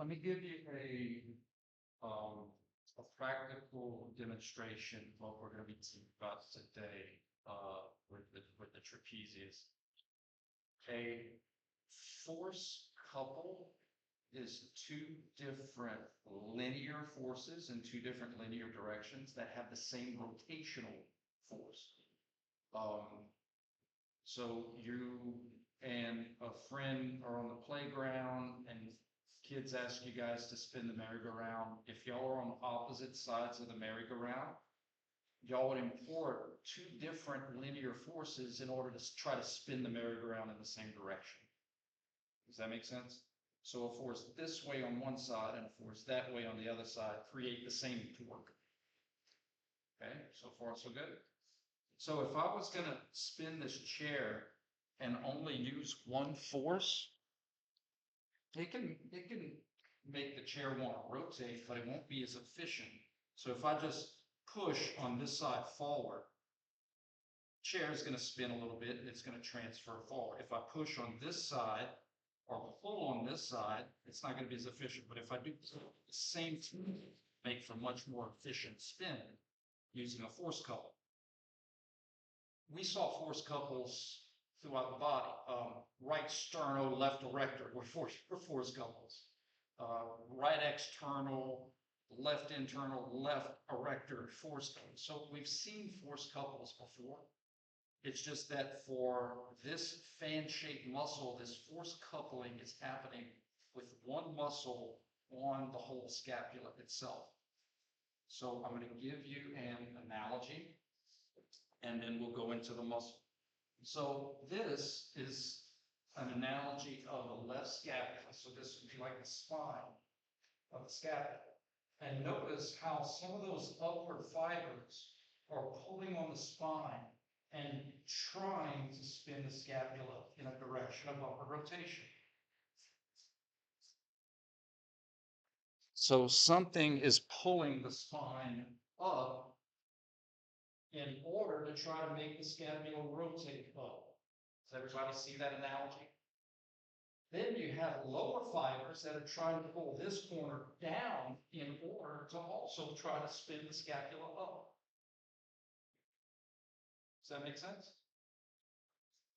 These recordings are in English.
Let me give you a practical demonstration of what we're going to be talking about today with the trapezius. A force couple is two different linear forces in two different linear directions that have the same rotational force. So you and a friend are on the playground and kids ask you guys to spin the merry-go-round. If y'all are on opposite sides of the merry-go-round, y'all would import two different linear forces in order to try to spin the merry-go-round in the same direction. Does that make sense? So a force this way on one side and a force that way on the other side create the same torque. Okay, so far so good. So if I was going to spin this chair and only use one force, it can make the chair want to rotate, but it won't be as efficient. So if I just push on this side forward, chair is going to spin a little bit and it's going to transfer forward. If I push on this side or pull on this side, it's not going to be as efficient. But if I do the same thing, make for much more efficient spin using a force couple. We saw force couples throughout the body. Right sterno, left erector were force couples. Right external, left internal, left erector force couples. So we've seen force couples before. It's just that for this fan-shaped muscle, this force coupling is happening with one muscle on the whole scapula itself. So I'm going to give you an analogy, and then we'll go into the muscle. So this is an analogy of the left scapula. So this would be like the spine of the scapula. And notice how some of those upward fibers are pulling on the spine and trying to spin the scapula in a direction of upward rotation. So something is pulling the spine up in order to try to make the scapula rotate up. Does everybody see that analogy? Then you have lower fibers that are trying to pull this corner down in order to also try to spin the scapula up. Does that make sense?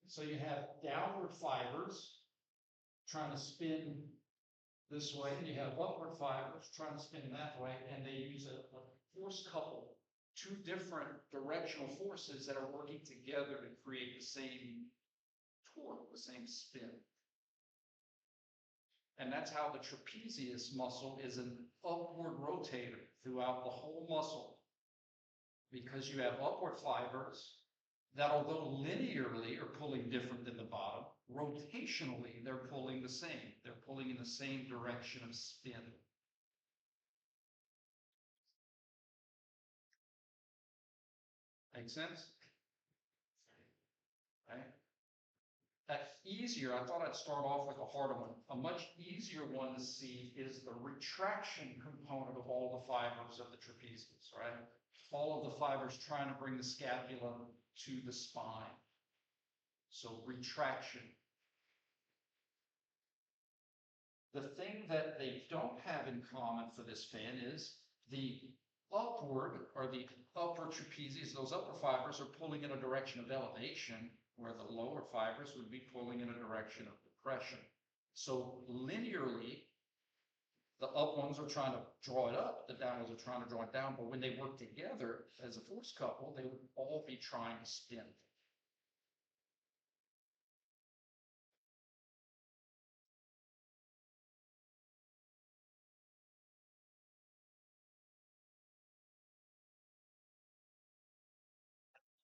So you have downward fibers trying to spin this way, and you have upward fibers trying to spin that way, and they use a force couple, two different directional forces that are working together to create the same torque, the same spin. And that's how the trapezius muscle is an upward rotator throughout the whole muscle, because you have upward fibers that, although linearly are pulling different than the bottom, rotationally they're pulling the same. They're pulling in the same direction of spin. Make sense? Right? That's easier. I thought I'd start off with a harder one. A much easier one to see is the retraction component of all the fibers of the trapezius, right? All of the fibers trying to bring the scapula to the spine. So retraction. The thing that they don't have in common for this fan is the upward, or the upper trapezius, those upper fibers are pulling in a direction of elevation, where the lower fibers would be pulling in a direction of depression. So linearly, the up ones are trying to draw it up, the down ones are trying to draw it down, but when they work together as a force couple, they would all be trying to spin.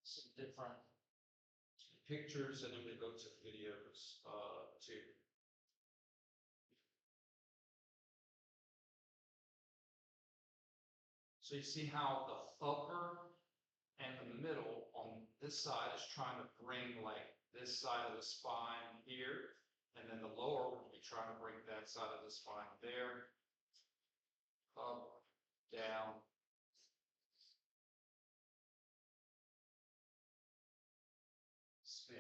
Some different pictures, and then we go to videos too. So you see how the upper and the middle on this side is trying to bring like this side of the spine here, and then the lower will be trying to bring that side of the spine there, up, down, spin.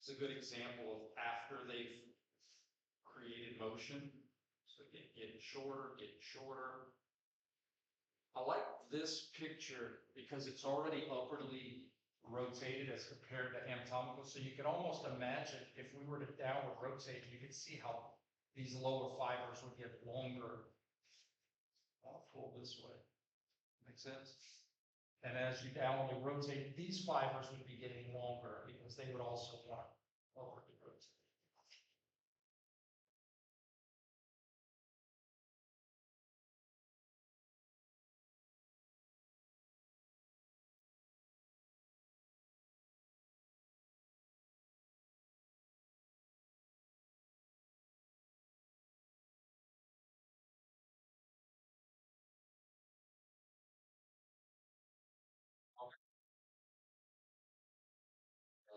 It's a good example of after they've created motion. So getting shorter, getting shorter. I like this picture because it's already upwardly rotated as compared to anatomical. So you can almost imagine if we were to downward rotate, you could see how these lower fibers would get longer. I'll pull this way. Make sense? And as you downwardly rotate, these fibers would be getting longer because they would also want upwardly rotate.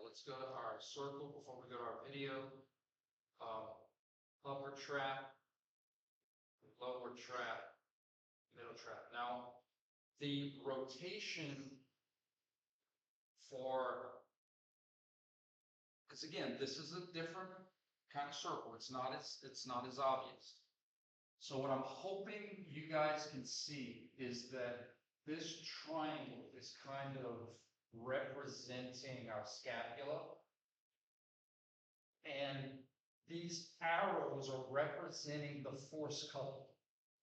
Let's go to our circle before we go to our video. Upper trap, lower trap, middle trap. Now, the rotation for, because again, this is a different kind of circle. It's not as obvious. So what I'm hoping you guys can see is that this triangle is kind of representing our scapula. And these arrows are representing the force couple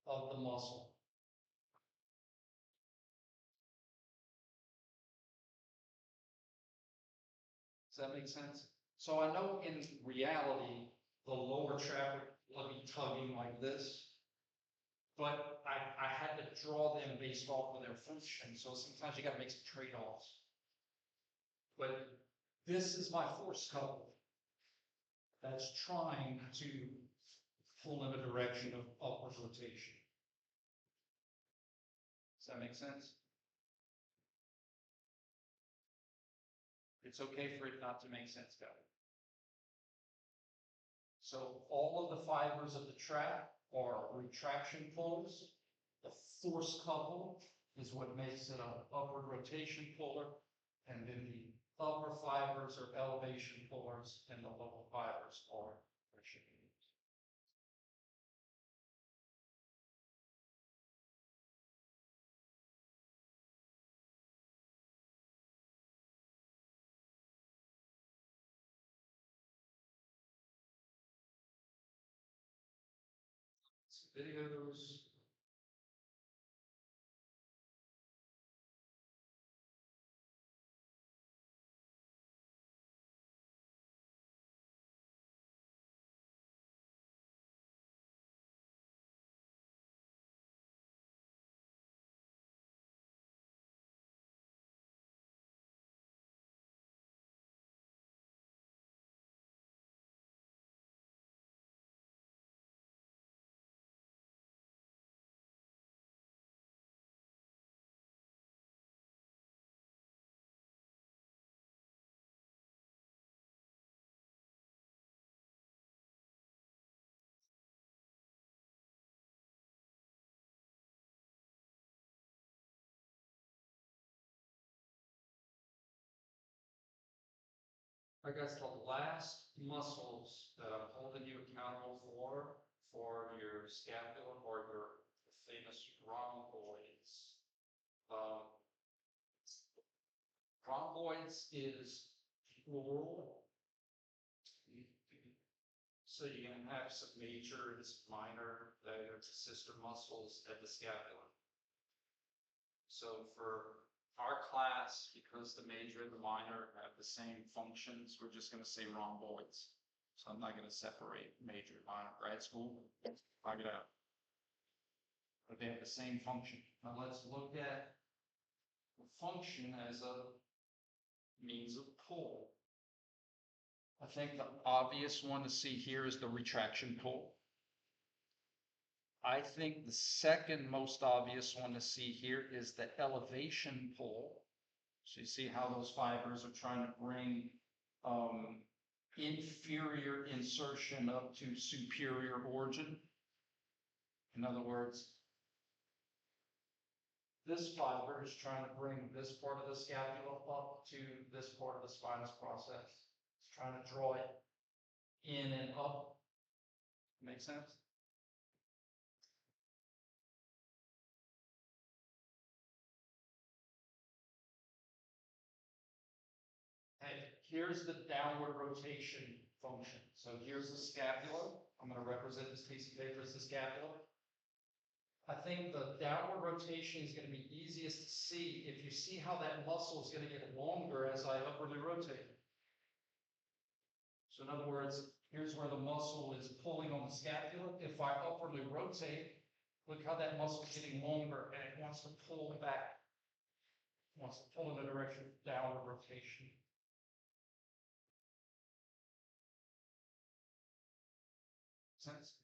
of the muscle. Does that make sense? So I know in reality, the lower trap will be tugging like this, but I had to draw them based off of their function. So sometimes you got to make some trade-offs. But this is my force couple that's trying to pull in a direction of upward rotation. Does that make sense? It's okay for it not to make sense, guys. So all of the fibers of the trap are retraction pulls. The force couple is what makes it an upward rotation puller, and then the upper fibers are elevation pullers, and the lower fibers are friction pullers. Videos. I guess the last muscles that I'm holding you accountable for your scapula or your famous rhomboids. Um, rhomboids is plural. So you're going to have some major and some minor, that are sister muscles at the scapula. So for our class, because the major and the minor have the same functions, we're just going to say rhomboids. So I'm not going to separate major and minor. Grad school, knock it out. But they have the same function. Now let's look at the function as a means of pull. I think the obvious one to see here is the retraction pull. I think the second most obvious one to see here is the elevation pull. So you see how those fibers are trying to bring inferior insertion up to superior origin. In other words, this fiber is trying to bring this part of the scapula up to this part of the spinous process. trying to draw it in and up. Make sense? And here's the downward rotation function. So here's the scapula. I'm going to represent this piece of paper as the scapula. I think the downward rotation is going to be easiest to see if you see how that muscle is going to get longer as I upwardly rotate. So in other words, here's where the muscle is pulling on the scapula. If I upwardly rotate, look how that muscle is getting longer and it wants to pull back. It wants to pull in the direction of downward rotation. Sense?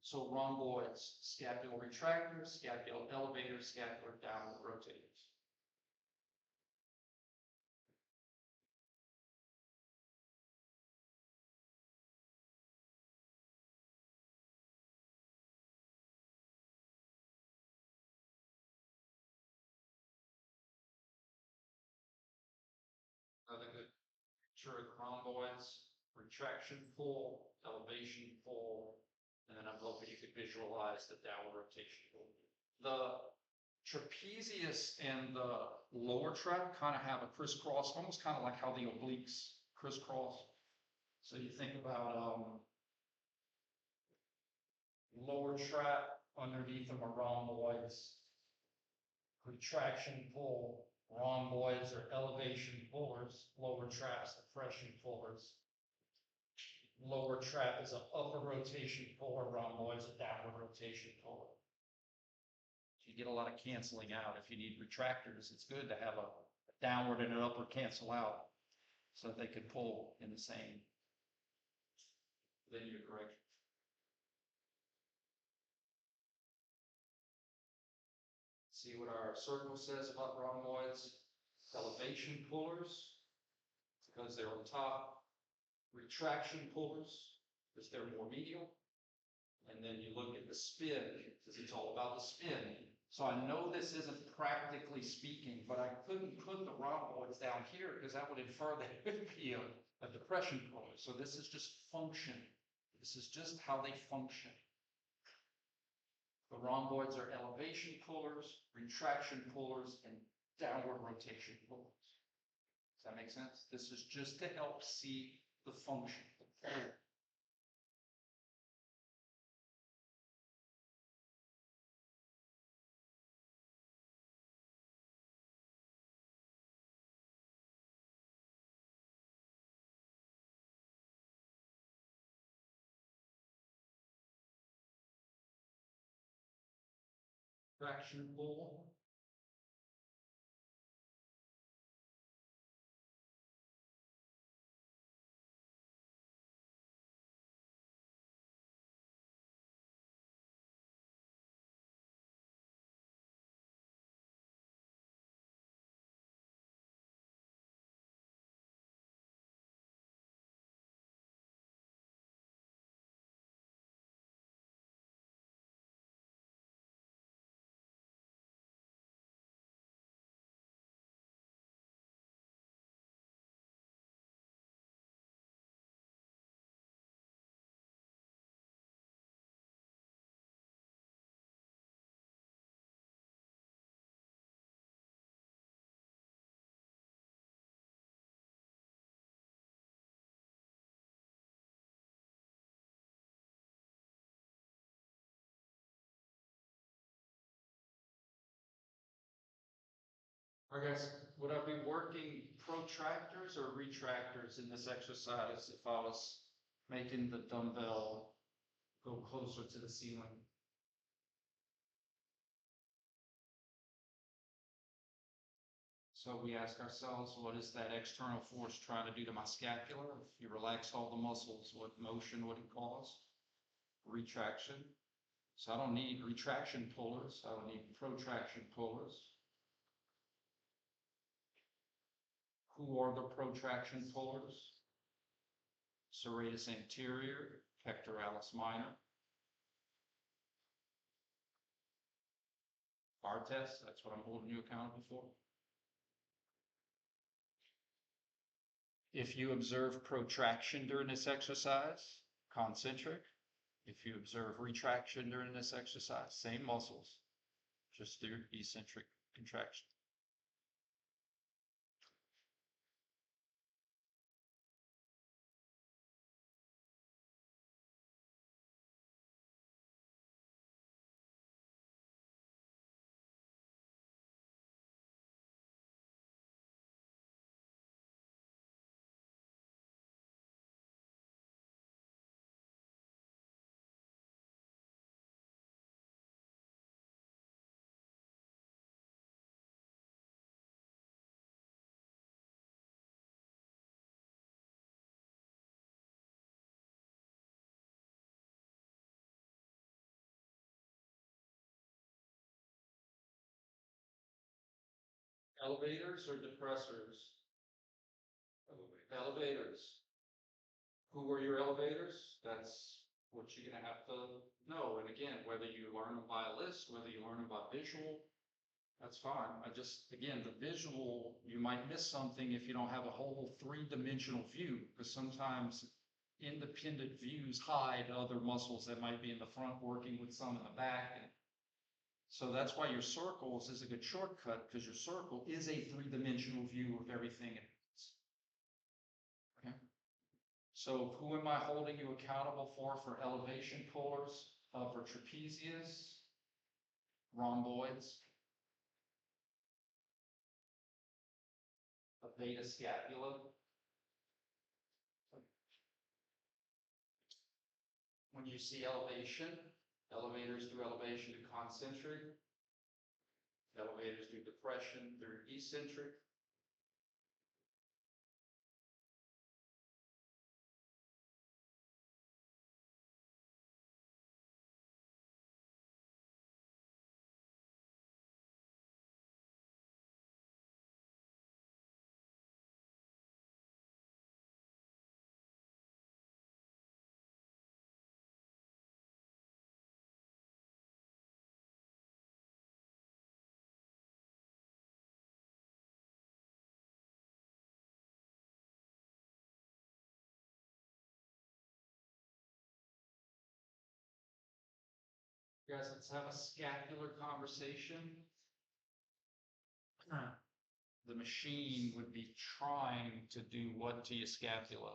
So rhomboids, scapular retractors, scapular elevators, scapular downward rotators. Another good picture of the rhomboids, retraction pull, elevation pull, and then I'm hoping you could visualize the downward rotation pull. The trapezius and the lower trap kind of have a crisscross, almost kind of like how the obliques crisscross. So you think about lower trap, underneath them are rhomboids, retraction pull, rhomboids or elevation pullers, lower traps, depression pullers. Lower trap is an upper rotation puller, rhomboids a downward rotation puller. You get a lot of canceling out. If you need retractors, it's good to have a downward and an upward cancel out so that they could pull in the same linear direction. See what our circle says about rhomboids. Elevation pullers, because they're on top. Retraction pullers, because they're more medial. And then you look at the spin, because it's all about the spin. So I know this isn't practically speaking, but I couldn't put the rhomboids down here because that would infer that it would be a depression puller. So this is just function. This is just how they function. The rhomboids are elevation pullers, retraction pullers, and downward rotation pullers. Does that make sense? This is just to help see the function. Traction pull. All right, guys, would I be working protractors or retractors in this exercise if I was making the dumbbell go closer to the ceiling? So we ask ourselves, what is that external force trying to do to my scapula? If you relax all the muscles, what motion would it cause? Retraction. So I don't need retraction pullers. I don't need protraction pullers. Who are the protraction pullers? Serratus anterior, pectoralis minor. Bar test, that's what I'm holding you accountable for. If you observe protraction during this exercise, concentric. If you observe retraction during this exercise, same muscles, just through eccentric contraction. Elevators or depressors? Elevators. Who are your elevators? That's what you're gonna have to know. And again, whether you learn them by list, whether you learn them by visual, that's fine. Again, the visual, you might miss something if you don't have a whole three-dimensional view, because sometimes independent views hide other muscles that might be in the front working with some in the back. And so that's why your circles is a good shortcut, because your circle is a three-dimensional view of everything it is. Okay. So who am I holding you accountable for elevation pullers, for trapezius, rhomboids, a beta scapula? When you see elevation, elevators do elevation to concentric, elevators do depression through eccentric. Guys, let's have a scapular conversation. The machine would be trying to do what to your scapula?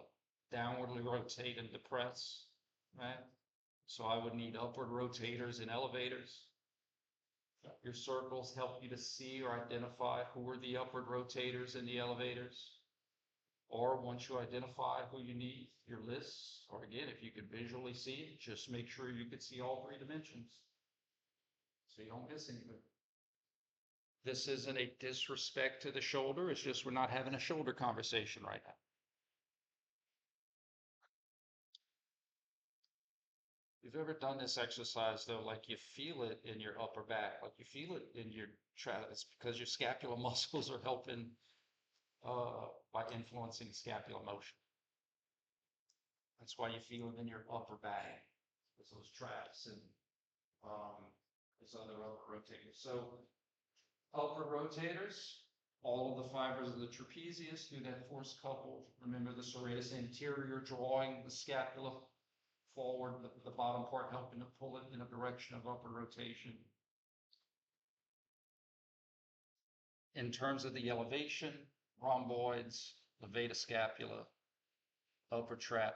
Downwardly rotate and depress, right? So I would need upward rotators and elevators. Your circles help you to see or identify who are the upward rotators and the elevators. Or once you identify who you need, your lists, or again, if you could visually see it, just make sure you could see all three dimensions, so you don't miss anything. This isn't a disrespect to the shoulder, it's just we're not having a shoulder conversation right now. You've ever done this exercise though, like you feel it in your upper back, like you feel it in your chest, it's because your scapular muscles are helping by influencing scapular motion. That's why you feel it in your upper back, because those traps and there's other upper rotators. So upper rotators, all of the fibers of the trapezius do that force couple. Remember the serratus anterior drawing the scapula forward, the bottom part helping to pull it in a direction of upward rotation. In terms of the elevation, rhomboids, levator scapula, upper trap.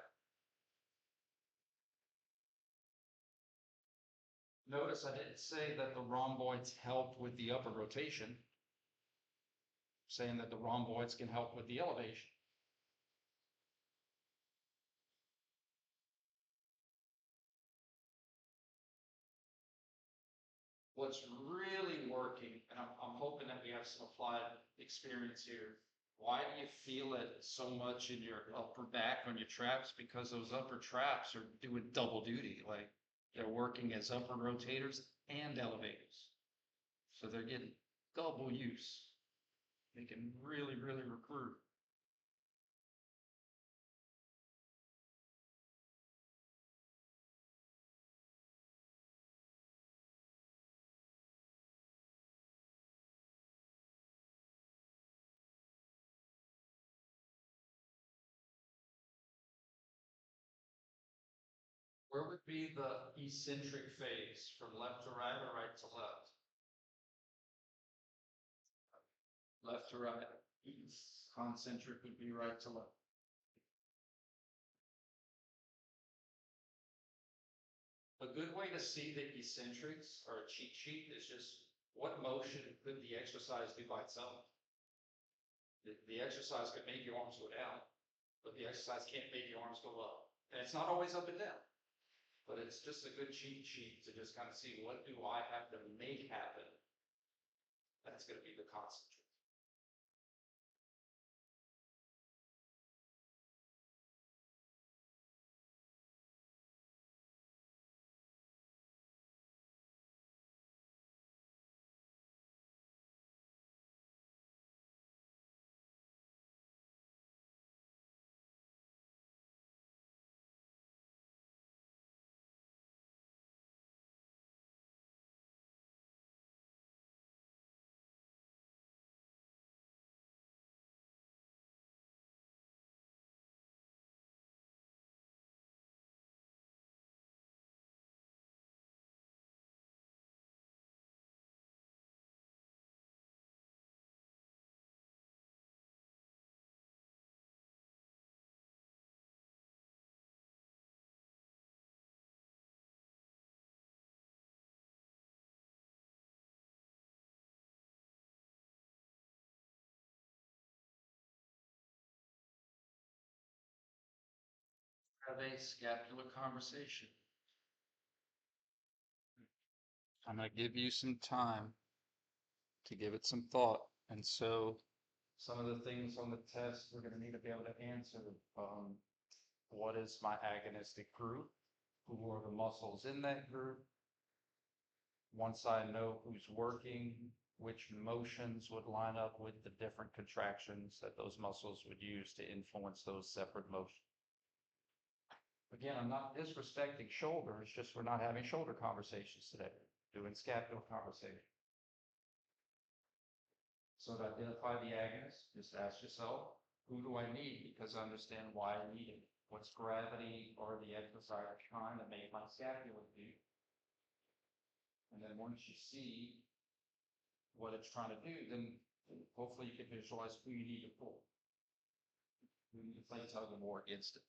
Notice I didn't say that the rhomboids help with the upper rotation. I'm saying that the rhomboids can help with the elevation. What's really working, and I'm hoping that we have some applied experience here. Why do you feel it so much in your upper back on your traps? Because those upper traps are doing double duty. Like they're working as upper rotators and elevators. So they're getting double use. They can really, really recruit. Where would be the eccentric phase, from left to right or right to left? Left to right. Concentric would be right to left. A good way to see the eccentrics or a cheat sheet is just what motion could the exercise do by itself? The exercise could make your arms go down, but the exercise can't make your arms go up. And it's not always up and down, but it's just a good cheat sheet to just kind of see what do I have to make happen. That's going to be the concentric. Have a scapular conversation. I'm going to give you some time to give it some thought. And so some of the things on the test we're going to need to be able to answer. What is my agonistic group? Who are the muscles in that group? Once I know who's working, which motions would line up with the different contractions that those muscles would use to influence those separate motions. Again, I'm not disrespecting shoulders, just we're not having shoulder conversations today, doing scapular conversation. So to identify the agonist, just ask yourself, who do I need? Because I understand why I need it. What's gravity or the exercise trying to make my scapula do? And then once you see what it's trying to do, then hopefully you can visualize who you need to pull. Who you need to play tug of war against it.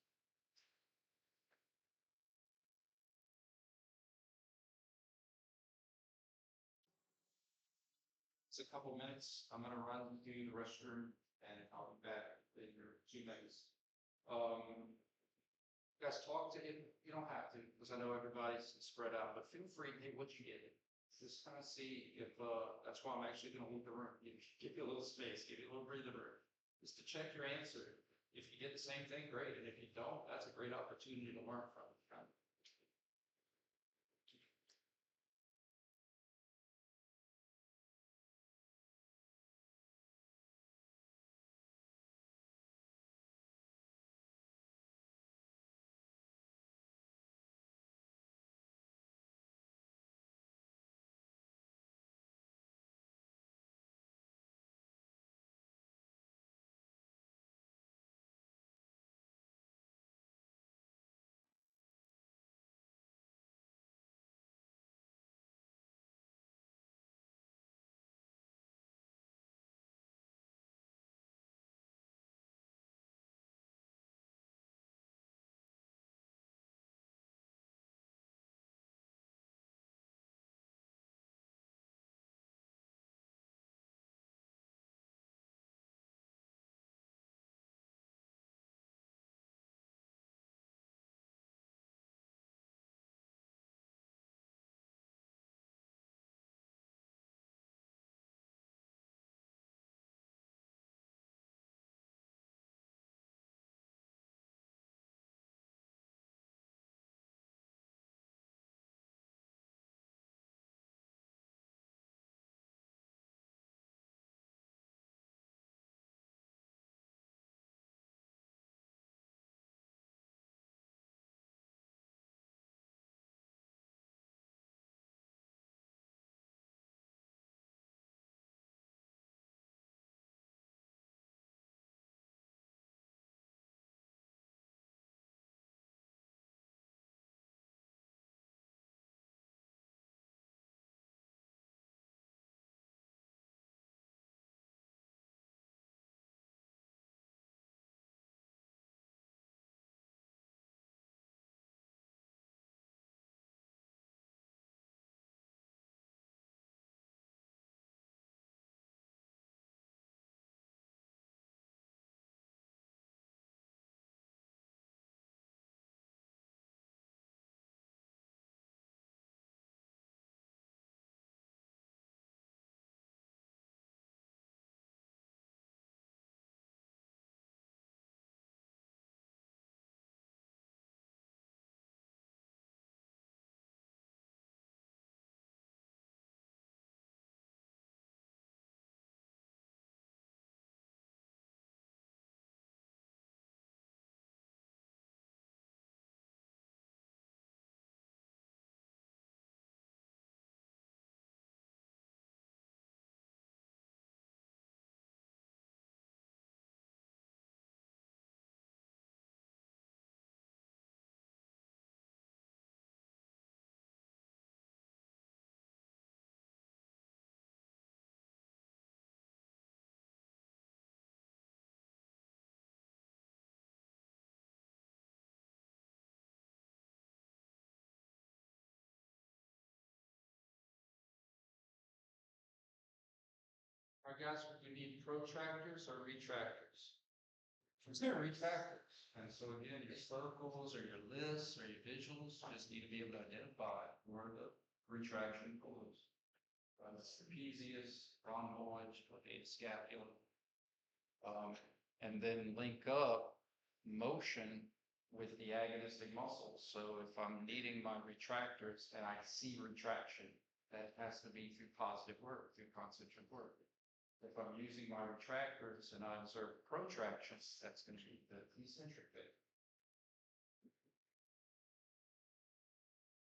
It's a couple minutes. I'm gonna run to the restroom and I'll be back in 2 minutes. You guys talk to him. You don't have to, because I know everybody's spread out, but feel free to, hey, what you get? Just kind of see if, that's why I'm actually gonna leave the room. Give you a little space, give you a little breathing room, just to check your answer. If you get the same thing, great. And if you don't, that's a great opportunity to learn from it. guys, you need protractors or retractors? Retractors. And so again, your circles or your lists or your visuals just need to be able to identify where the retraction pulls. Trapezius, rhomboid, scapula. And then link up motion with the agonistic muscles. So if I'm needing my retractors and I see retraction, that has to be through positive work, through concentric work. If I'm using my retractors and I observe protractions, that's going to be the eccentric bit.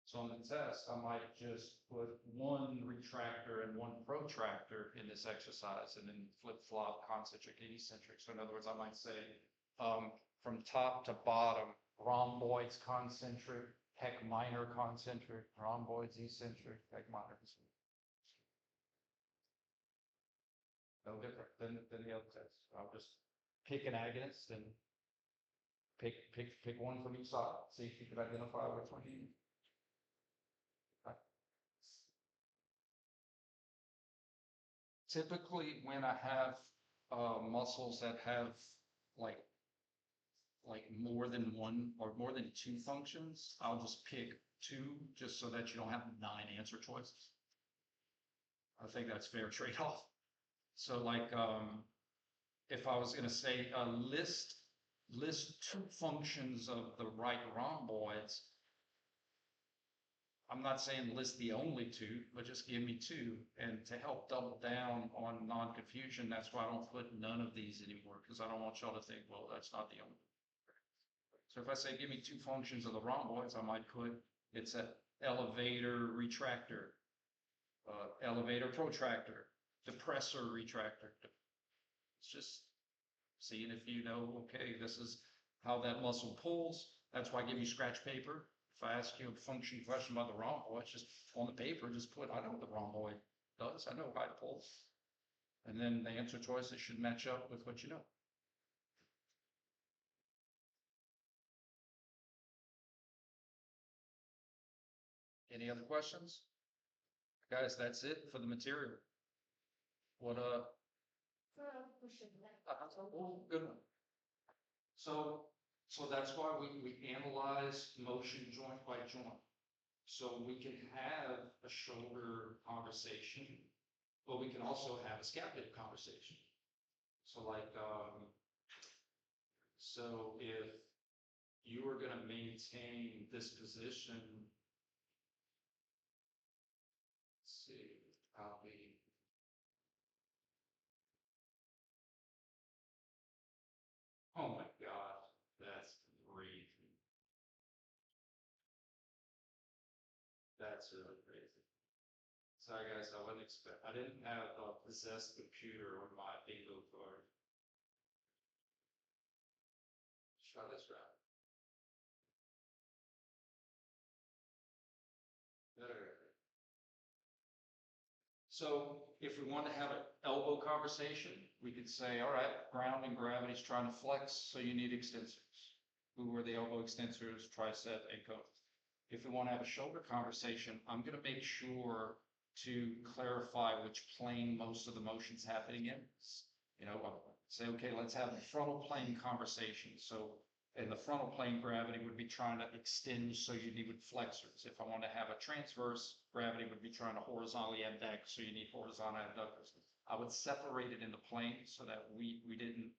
So on the test, I might just put one retractor and one protractor in this exercise and then flip-flop concentric and eccentric. So in other words, I might say from top to bottom, rhomboids concentric, pec minor concentric, rhomboids eccentric, pec minor concentric. No different than the other test. I'll just pick an agonist and pick one from each side. See if you can identify which one you need. Typically, when I have muscles that have like more than one or more than two functions, I'll just pick two just so that you don't have 9 answer choices. I think that's fair trade-off. So like if I was going to say list 2 functions of the right rhomboids, I'm not saying list the only 2, but just give me 2. And to help double down on non-confusion, that's why I don't put none of these anymore, because I don't want y'all to think, well, that's not the only. So if I say give me 2 functions of the rhomboids, I might put it's an elevator retractor, elevator protractor, depressor retractor. It's just seeing if you know, okay, this is how that muscle pulls. That's why I give you scratch paper. If I ask you a function question about the rhomboid, just on the paper, just put, I know what the rhomboid does. I know how it pulls. And then the answer choices should match up with what you know. Any other questions? Guys, that's it for the material. What, good one. So that's why we analyze motion joint by joint. So we can have a shoulder conversation, but we can also have a scapular conversation. So like, so if you are going to maintain this position, let's see, copy. Oh my God, that's crazy. That's really crazy. Sorry guys, I didn't have a possessed computer on my bingo card. Let's try this route. There. So if we want to have an elbow conversation, we could say, all right, ground and gravity is trying to flex, so you need extensors. Who are the elbow extensors, tricep, and coat. If we want to have a shoulder conversation, I'm going to make sure to clarify which plane most of the motion's happening in. You know, I'll say, okay, let's have a frontal plane conversation. So in the frontal plane, gravity would be trying to extend, so you need flexors. If I want to have a transverse, gravity would be trying to horizontally abduct, so you need horizontal abductors. I would separate it in the plane so that we didn't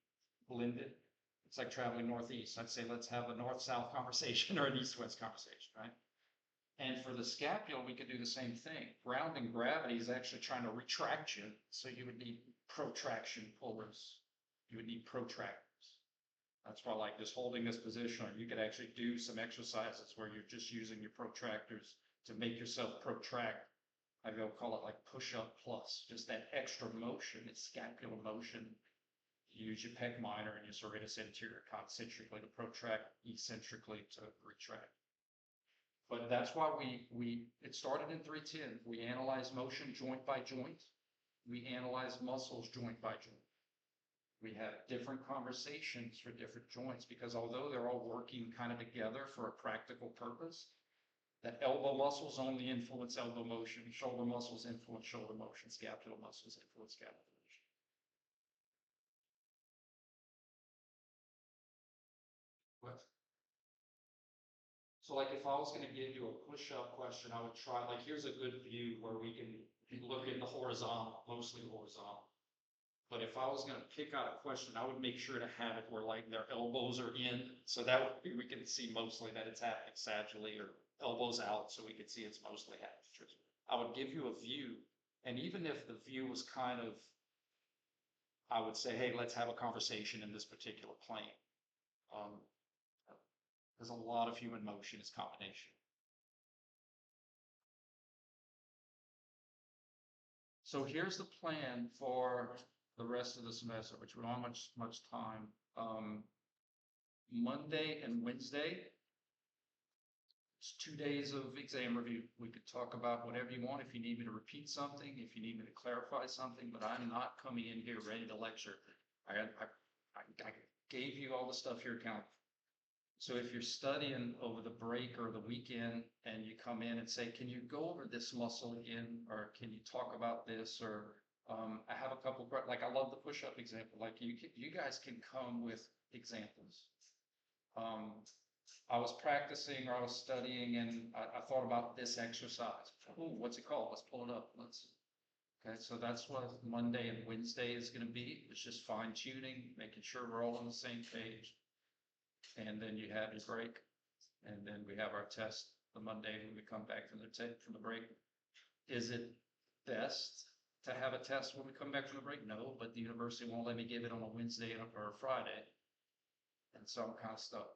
blend it. It's like traveling northeast. I'd say let's have a north-south conversation or an east-west conversation, right? And for the scapula, we could do the same thing. Ground and gravity is actually trying to retract you, so you would need protraction pullers. You would need protractors. That's why, like, just holding this position, or you could actually do some exercises where you're just using your protractors to make yourself protract. I will call it like push-up plus, just that extra motion. It's scapular motion. You use your pec minor and your serratus anterior concentrically to protract, eccentrically to retract. But that's why it started in 310. We analyze motion joint by joint. We analyze muscles joint by joint. We have different conversations for different joints, because although they're all working kind of together for a practical purpose, that elbow muscles only influence elbow motion, shoulder muscles influence shoulder motion, scapular muscles influence scapular motion. So like if I was gonna give you a push-up question, I would try, like, here's a good view where we can look at the horizontal, mostly horizontal. But if I was gonna pick out a question, I would make sure to have it where like their elbows are in, so that way we can see mostly that it's happening sagittally or elbows out, so we can see it's mostly happening. I would give you a view, and even if the view was kind of, I would say, hey, let's have a conversation in this particular plane. There's a lot of human motion is combination. So here's the plan for the rest of the semester, which we don't have much time. Monday and Wednesday, it's 2 days of exam review. We could talk about whatever you want. If you need me to repeat something, if you need me to clarify something, but I'm not coming in here ready to lecture. I gave you all the stuff you're accounting for. So if you're studying over the break or the weekend and you come in and say, can you go over this muscle again? Or can you talk about this? Or I have a couple, like I love the push-up example. Like you guys can come with examples. I was practicing or I was studying and I thought about this exercise. Ooh, what's it called? Let's pull it up. Okay, so that's what Monday and Wednesday is going to be. It's just fine tuning, making sure we're all on the same page. And then you have your break. And then we have our test the Monday when we come back from the break. Is it best to have a test when we come back from the break? No, but the university won't let me give it on a Wednesday or a Friday. And so I'm kind of stuck.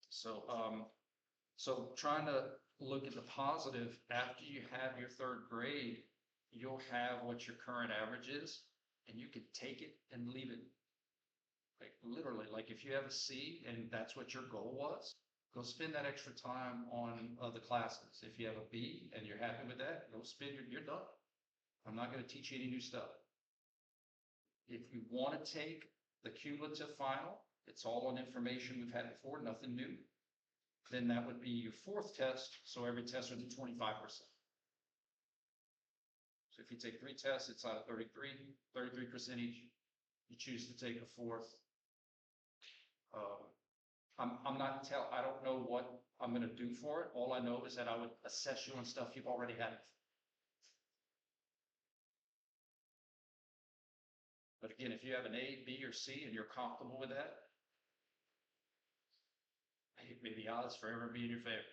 So trying to look at the positive, after you have your third grade, you'll have what your current average is, and you can take it and leave it. Like literally, like if you have a C and that's what your goal was, go spend that extra time on other classes. If you have a B and you're happy with that, go spend you're done. I'm not going to teach you any new stuff. If you want to take the cumulative final, it's all on information we've had before, nothing new. Then that would be your fourth test. So every test would be 25%. So if you take 3 tests, it's out of 33% each. You choose to take a fourth. I don't know what I'm going to do for it. All I know is that I would assess you on stuff you've already had. But again, if you have an A, B, or C and you're comfortable with that, may the odds forever be in your favor.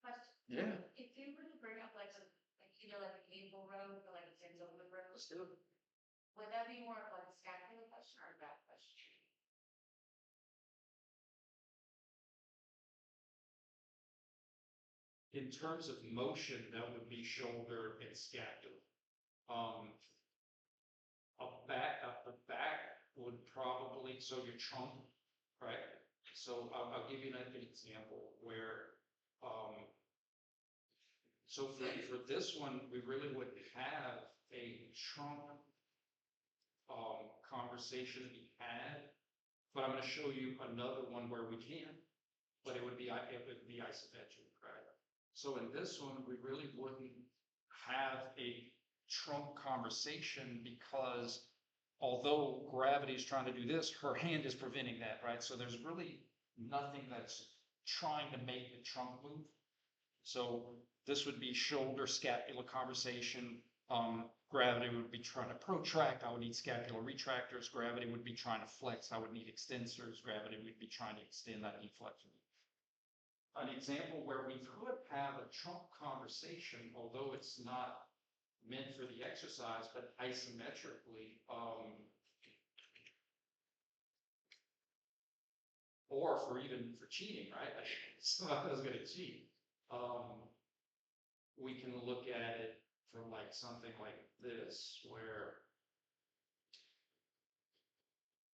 Question. Yeah. If you were to bring up like like a cable road or like a Tinselwood road, Let's do it. would that be more of like a scapular question or a back question? In terms of motion, that would be shoulder and scapula. The back would probably, so your trunk, right? So I'll give you an example where, so for this one, we really wouldn't have a trunk conversation to be had, but I'm going to show you another one where we can, but it would be isometric, right? So in this one, we really wouldn't have a trunk conversation because although gravity is trying to do this, her hand is preventing that, right? So there's really nothing that's trying to make the trunk move. So this would be shoulder scapula conversation. Gravity would be trying to protract. I would need scapular retractors. Gravity would be trying to flex. I would need extensors. Gravity would be trying to extend. I need flexion. An example where we could have a trunk conversation, although it's not meant for the exercise, but isometrically, or for cheating, right? So I was going to cheat. We can look at it from like something like this, where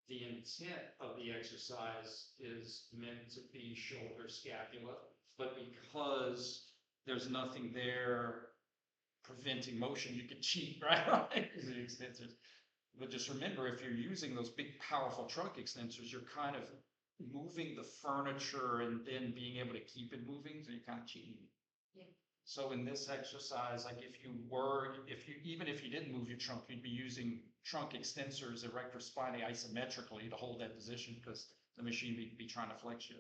the intent of the exercise is meant to be shoulder scapula, but because there's nothing there preventing motion, you can cheat, right? The extensors. But just remember, if you're using those big, powerful trunk extensors, you're kind of moving the furniture and then being able to keep it moving, so you're kind of cheating. So in this exercise, like even if you didn't move your trunk, you'd be using trunk extensors erector spinae isometrically to hold that position because the machine would be trying to flex you.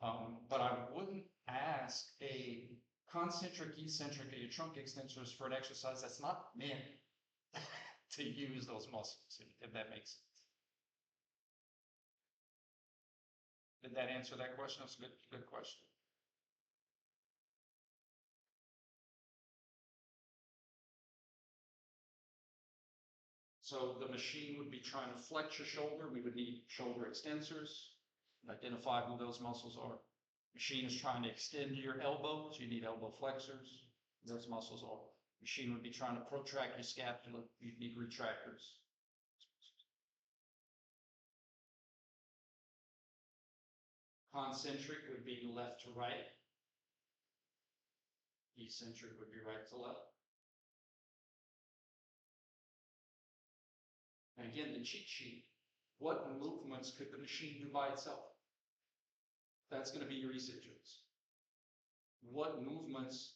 But I wouldn't ask a concentric, eccentric, or your trunk extensors for an exercise that's not meant to use those muscles, if that makes sense. Did that answer that question? That's a good question. So the machine would be trying to flex your shoulder. We would need shoulder extensors. Identify who those muscles are. Machine is trying to extend your elbows. You need elbow flexors. Those muscles are. Machine would be trying to protract your scapula. You need retractors. Concentric would be left to right. Eccentric would be right to left. And again, the cheat sheet. What movements could the machine do by itself? That's going to be your eccentrics. What movements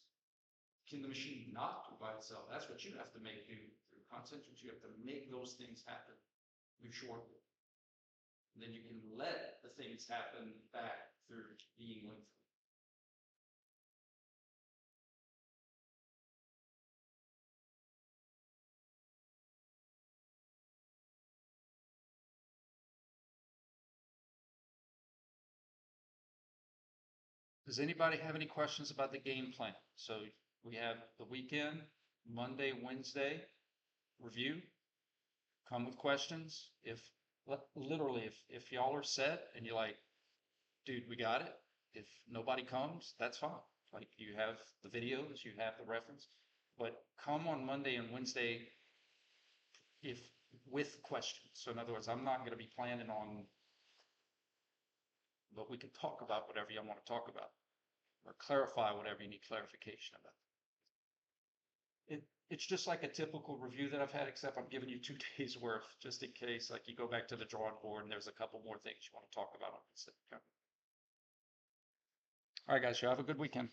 can the machine not do by itself? That's what you have to make do through concentrics. You have to make those things happen. You're short. Then you can let the things happen back through being lengthened. Does anybody have any questions about the game plan? So we have the weekend, Monday, Wednesday, review. Come with questions. Literally, if y'all are set and you're like, dude, we got it. If nobody comes, that's fine. Like you have the videos, you have the reference, but come on Monday and Wednesday with questions. So in other words, I'm not going to be planning on, but we can talk about whatever you want to talk about or clarify whatever you need clarification about. It's just like a typical review that I've had, except I'm giving you 2 days worth, just in case, like you go back to the drawing board and there's a couple more things you want to talk about. All right, guys, you have a good weekend.